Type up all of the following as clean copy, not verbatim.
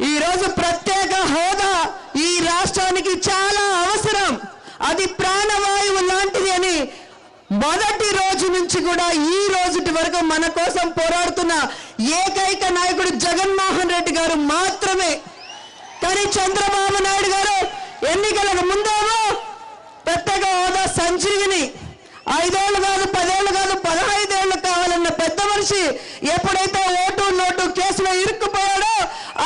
ఈరోజు ప్రత్యేక హోదా ఈ రాష్ట్రానికి చాలా అవసరం, అది ప్రాణవాయువు లాంటిది అని మొదటి రోజు నుంచి కూడా ఈ రోజుటి వరకు మన కోసం పోరాడుతున్న ఏకైక నాయకుడు జగన్మోహన్ రెడ్డి గారు మాత్రమే. కానీ చంద్రబాబు నాయుడు గారు ఎన్నికలకు ముందేమో ప్రత్యేక హోదా సంజీవిని 5 ఏళ్ళు కాదు 10 ఏళ్ళు కాదు 15 ఏళ్ళు కావాలన్న పెద్ద మనిషి ఎప్పుడైతే ఓటు నోటు కేసులో ఇరుక్కుపోయాడో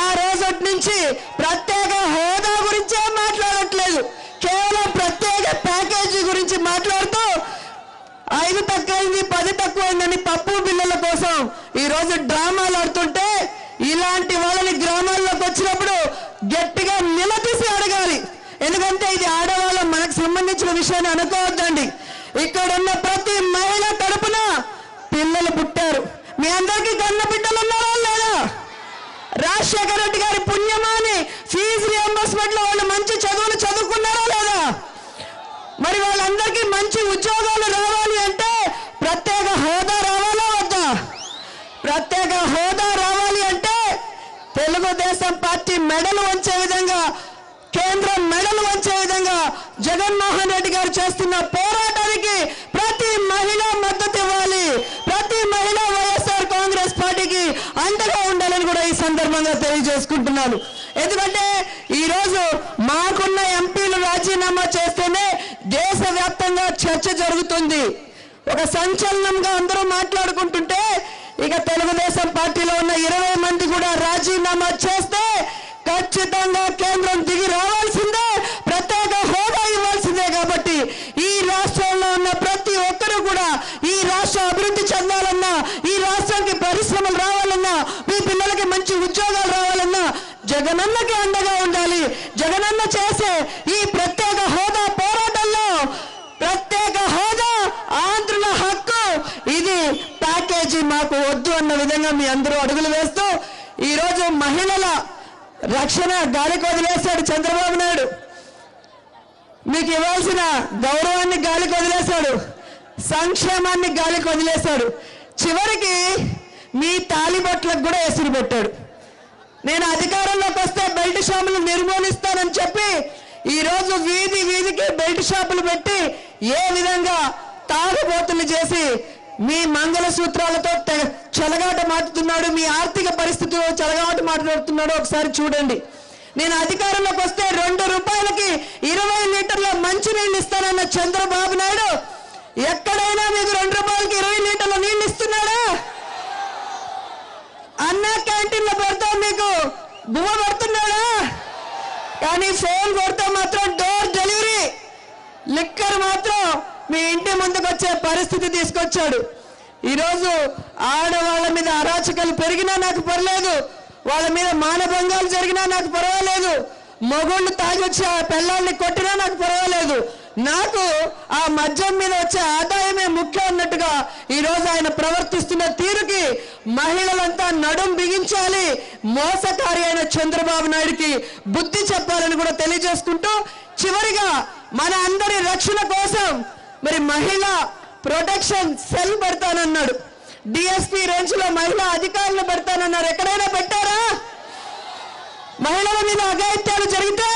ఆ రోజటి నుంచి ప్రత్యేక హోదా గురించే మాట్లాడట్లేదు, కేవలం ప్రత్యేక ప్యాకేజీ గురించి మాట్లాడుతూ 5 తక్కువైంది 10 తక్కువైందని పప్పు బిల్లుల కోసం ఈరోజు డ్రామాలు ఆడుతుంటే ఇలాంటి వాళ్ళని గ్రామాల్లోకి వచ్చినప్పుడు గట్టిగా నిలదీసి అడగాలి. ఎందుకంటే ఇది ఆడవాళ్ళ మనకు సంబంధించిన విషయాన్ని అనుకోవద్దండి. ఇక్కడ ఉన్న ప్రతి మహిళ తరపున పిల్లలు పుట్టారు. మీ అందరికీ కన్న బిడ్డలు ఉన్నారా లేదా? రాజశేఖర రెడ్డి గారి పుణ్యమాని ఫీజు రియంబర్స్మెంట్ లో వాళ్ళు మంచి చదువులు చదువుకున్నారా లేదా? మరి వాళ్ళందరికీ మంచి ఉద్యోగాలు రావాలి అంటే ప్రత్యేక హోదా రావాలా వద్దా? ప్రత్యేక హోదా రావాలి అంటే తెలుగుదేశం పార్టీ మెడలు వంచే విధంగా, కేంద్రం మెడలు వంచే విధంగా జగన్మోహన్ రెడ్డి గారు చేస్తున్న పోరాటానికి ప్రతి మహిళ మద్దతు ఇవ్వాలి. ప్రతి మహిళ వైఎస్ఆర్ కాంగ్రెస్ పార్టీకి అండగా ఉండాలని కూడా ఈ సందర్భంగా తెలియజేసుకుంటున్నాను. ఎందుకంటే ఈరోజు మాకున్న ఎంపీలు రాజీనామా చేస్తేనే దేశవ్యాప్తంగా చర్చ జరుగుతుంది. ఒక సంచలనంగా అందరూ మాట్లాడుకుంటుంటే ఇక తెలుగుదేశం పార్టీలో ఉన్న 20 మంది కూడా రాజీనామా చేస్తే ఖచ్చితంగా కేంద్రం దిగి రావాల్సిందే, ప్రత్యేక హోదా ఇవ్వాల్సిందే. కాబట్టి ఈ రాష్ట్రంలో ఉన్న ప్రతి ఒక్కరూ కూడా ఈ రాష్ట్ర అభివృద్ధి చెందాలన్నా, ఈ రాష్ట్రానికి పరిశ్రమలు రావాలన్నా, మీ పిల్లలకి మంచి ఉద్యోగాలు రావాలన్నా జగనన్నకి అండగా ఉండాలి. జగనన్న చేసే ఈ ప్రత్యేక హోదా పోరాటంలో ప్రత్యేక హోదా ఆంధ్రుల హక్కు, ఇది ప్యాకేజీ మాకు వద్దు అన్న విధంగా మీ అందరూ అడుగులు వేస్తూ ఈరోజు మహిళల రక్షణ గాలికి వదిలేశాడు చంద్రబాబు నాయుడు. మీకు ఇవ్వాల్సిన గౌరవాన్ని గాలికి వదిలేశాడు, సంక్షేమాన్ని గాలికి వదిలేశాడు. చివరికి మీ తాలిబొట్లకు కూడా ఎసురు పెట్టాడు. నేను అధికారంలోకి వస్తే బెల్ట్ షాపులు నిర్మూలిస్తానని చెప్పి ఈరోజు వీధి వీధికి బెల్ట్ షాపులు పెట్టి ఏ విధంగా తాగుబోతులు చేసి మీ మంగళసూత్రాలతో చెలగాట మాట్లాడుతున్నాడు, మీ ఆర్థిక పరిస్థితిలో చెలగాట మాట్లాడుతున్నాడు ఒకసారి చూడండి. నేను అధికారంలోకి వస్తే 2 రూపాయలకి 20 లీటర్ల మంచినీళ్ళు ఇస్తానన్న చంద్రబాబు నాయుడు ఎక్కడైనా మీకు 2 రూపాయలకి 20 లీటర్ల నీళ్ళు ఇస్తున్నాడా? అన్న క్యాంటీన్లో పెడతా మీకు బువ్వ పడుతున్నాడా? కానీ ఫోన్ కొడితే మాత్రం డోర్ డెలివరీ లిక్కర్ మాత్రం మీ ఇంటి ముందుకు వచ్చే పరిస్థితి తీసుకొచ్చాడు. ఈరోజు ఆడవాళ్ళ మీద అరాచకాలు పెరిగినా నాకు పర్లేదు, వాళ్ళ మీద మానభంగాలు జరిగినా నాకు పర్వాలేదు, మొగుళ్ళు తాగి వచ్చి ఆ పిల్లల్ని కొట్టినా నాకు పర్వాలేదు, నాకు ఆ మద్యం మీద వచ్చే ఆదాయమే ముఖ్యం అన్నట్టుగా ఈరోజు ఆయన ప్రవర్తిస్తున్న తీరుకి మహిళలంతా నడుం బిగించాలి. మోసకారి అయిన చంద్రబాబు నాయుడికి బుద్ధి చెప్పాలని కూడా తెలియజేసుకుంటూ చివరిగా మన అందరి రక్షణ కోసం మరి మహిళా ప్రొటెక్షన్ సెల్ పెడతానన్నాడు. డిఎస్పీ రేంజ్ లో మహిళా అధికారులు పెడతానన్నారు. ఎక్కడైనా పెట్టారా? మహిళల మీద అఘాయిత్యాలు జరిగితే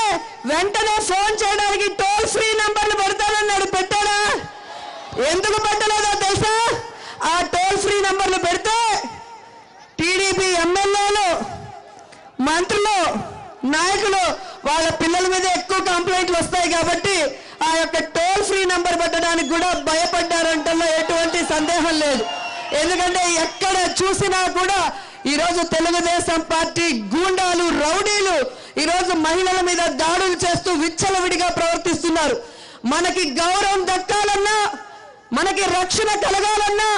వెంటనే ఫోన్ చేయడానికి టోల్ ఫ్రీ నంబర్లు పెడతానన్నాడు. పెట్టారా? ఎందుకు పెట్టలేదో తెలుసా? ఆ టోల్ ఫ్రీ నంబర్లు పెడితే టీడీపీ ఎమ్మెల్యేలు, మంత్రులు, నాయకులు వాళ్ళ పిల్లల మీద ఎక్కువ కంప్లైంట్లు వస్తాయి కాబట్టి ఆ యొక్క టోల్ ఫ్రీ నంబర్ పెట్టడానికి కూడా భయపడ్డారంటలో ఎటువంటి సందేహం లేదు. ఎందుకంటే ఎక్కడ చూసినా కూడా ఈరోజు తెలుగుదేశం పార్టీ గూండాలు, రౌడీలు ఈరోజు మహిళల మీద దాడులు చేస్తూ విచ్చలవిడిగా ప్రవర్తిస్తున్నారు. మనకి గౌరవం దక్కాలన్నా, మనకి రక్షణ కలగాలన్నా,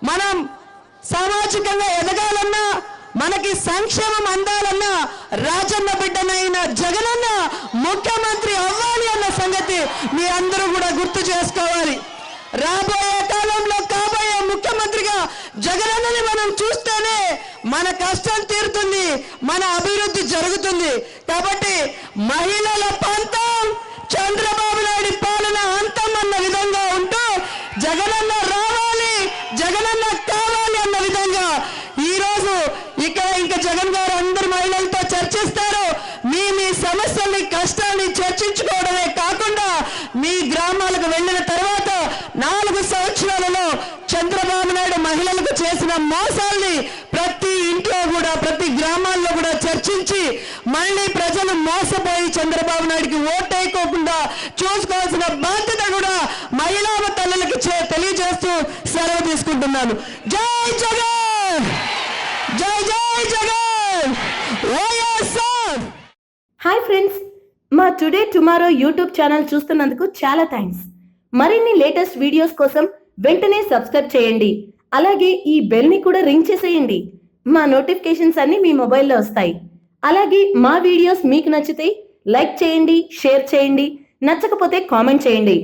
మనం సామాజికంగా ఎదగాలన్నా, మనకి సంక్షేమం అందాలన్నా రాజన్న బిడ్డనైన జగనన్న ముఖ్యమంత్రి అవ్వాలి అన్న సంగతి మీ అందరూ కూడా గుర్తు చేసుకోవాలి. రాబోయే కాలంలో కాబోయే ముఖ్యమంత్రిగా జగనన్నని మనం చూస్తేనే మన కష్టం తీరుతుంది, మన అభివృద్ధి జరుగుతుంది. కాబట్టి మహిళల పంతం చంద్రబాబు నాయుడు పాలన అంతం అన్న విధంగా ఉంటూ జగనన్న రావాలి, జగనన్న కావాలి అన్న విధంగా ఈరోజు ఇక్కడ ఇంకా జగన్ గారు అందరి మహిళలతో చర్చ బాధని కష్టాన్ని చర్చించుకోవడమే కాకుండా మీ గ్రామాలకు వెళ్ళిన తర్వాత 4 సంవత్సరాలలో చంద్రబాబు నాయుడు మహిళలకు చేసిన మోసాల్ని ప్రతి ఇంట్లో కూడా ప్రతి గ్రామాల్లో కూడా చర్చించి మళ్ళీ ప్రజలు మోసపోయి చంద్రబాబు నాయుడికి ఓటేయకోకుండా చూసుకోవాల్సిన బాధ్యత కూడా మహిళా తల్లులకి తెలియజేస్తూ సెలవు తీసుకుంటున్నాను. జై జగన్, జై జై జగన్, వైఎస్ఆర్. హాయ్ ఫ్రెండ్స్, మా టుడే టుమారో యూట్యూబ్ ఛానల్ చూస్తున్నందుకు చాలా థ్యాంక్స్. మరిన్ని లేటెస్ట్ వీడియోస్ కోసం వెంటనే సబ్స్క్రైబ్ చేయండి. అలాగే ఈ బెల్ ని కూడా రింగ్ చేసేయండి. మా నోటిఫికేషన్స్ అన్ని మీ మొబైల్లో వస్తాయి. అలాగే మా వీడియోస్ మీకు నచ్చితే లైక్ చేయండి, షేర్ చేయండి, నచ్చకపోతే కామెంట్ చేయండి.